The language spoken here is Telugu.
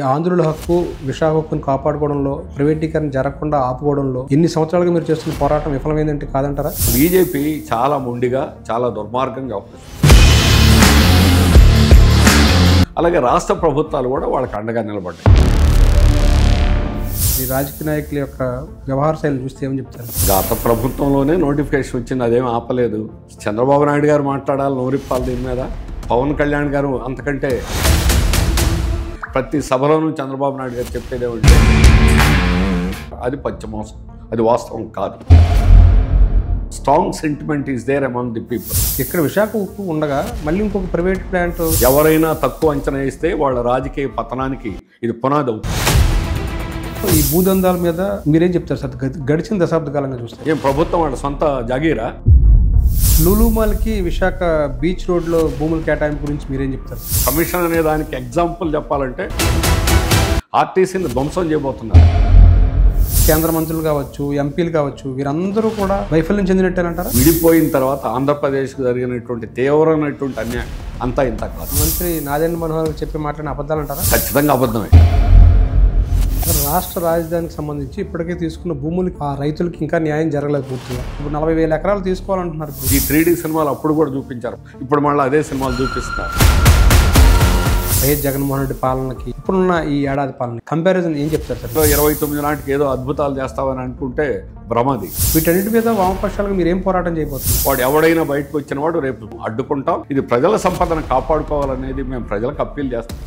ఆంధ్రుల హక్కు విశాఖ హక్కును కాపాడుకోవడంలో ప్రైవేటీకరణ జరగకుండా ఆపుకోవడంలో ఎన్ని సంవత్సరాలుగా మీరు చేస్తున్న పోరాటం విఫలమైందంటే కాదంటారా? బీజేపీ చాలా మొండిగా చాలా దుర్మార్గంగా వ్యవహరిస్తుంది. అలాగే రాష్ట్ర ప్రభుత్వాలు కూడా వాళ్ళకి అండగా నిలబడ్డాయి. ఈ రాజకీయ నాయకుల యొక్క వ్యవహార శైలి చూస్తే ఏమని చెప్తారు? గత ప్రభుత్వంలోనే నోటిఫికేషన్ వచ్చింది, అదేం ఆపలేదు. చంద్రబాబు నాయుడు గారు మాట్లాడాలి, నోరిప్పాలి దీని మీద. పవన్ కళ్యాణ్ గారు అంతకంటే ప్రతి సభలోనూ చంద్రబాబు నాయుడు గారు చెప్పేదేమంటే అది పచ్చమోసం, అది వాస్తవం కాదు. Strong sentiment is there among the people. ఇక్కడ విశాఖ ఉక్కు ఉండగా మళ్ళీ ఇంకొక ప్రైవేట్ ప్లాంట్ ఎవరైనా తక్కువ అంచనా వేస్తే వాళ్ళ రాజకీయ పతనానికి ఇది పునాది అవుతుంది. ఈ భూదందాల మీద మీరేం చెప్తారు సార్? గడిచిన దశాబ్ద కాలంగా చూస్తే ఏం ప్రభుత్వం వాళ్ళ సొంత జాగీరా? లులు మాల్కి విశాఖ బీచ్ రోడ్లో భూముల కేటాయింపు గురించి మీరేం చెప్తారు? కమిషన్ అనే దానికి ఎగ్జాంపుల్ చెప్పాలంటే ఆర్టీసీని ధ్వంసం చేయబోతున్నారు. కేంద్ర మంత్రులు కావచ్చు, ఎంపీలు కావచ్చు, వీరందరూ కూడా వైఫల్యం చెందినట్టేనంటారా? విడిపోయిన తర్వాత ఆంధ్రప్రదేశ్కు జరిగినటువంటి తీవ్రమైనటువంటి అన్యాయం అంతా ఇంత కాదు. మంత్రి నాదెండ్ల మనోహర్ చెప్పి మాట్లాడిన అబద్ధాలు అంటారా? ఖచ్చితంగా అబద్ధమే. రాష్ట్ర రాజధానికి సంబంధించి ఇప్పటికే తీసుకున్న భూములకి ఆ రైతులకి ఇంకా న్యాయం జరగలేదు పూర్తిగా. ఇప్పుడు 40,000 ఎకరాలు తీసుకోవాలంటున్నారు. ఈ 3D సినిమాలు అప్పుడు కూడా చూపించారు, ఇప్పుడు మళ్ళీ అదే సినిమాలు చూపిస్తున్నారు. వైఎస్ జగన్మోహన్ రెడ్డి పాలనకి ఇప్పుడున్న ఈ ఏడాది పాలన కంపారిజన్ ఏం చెప్తారు సార్? 29 నాటికి ఏదో అద్భుతాలు చేస్తామని అనుకుంటే భ్రమది. వీటన్నిటి మీద వామపక్షాలకు మీరు ఏం పోరాటం చేయబోతున్నారు? వాడు ఎవడైనా బయటకు వచ్చిన వాడు రేపు అడ్డుకుంటాం. ఇది ప్రజల సంపదను కాపాడుకోవాలనేది మేము ప్రజలకు అప్పీల్ చేస్తాం.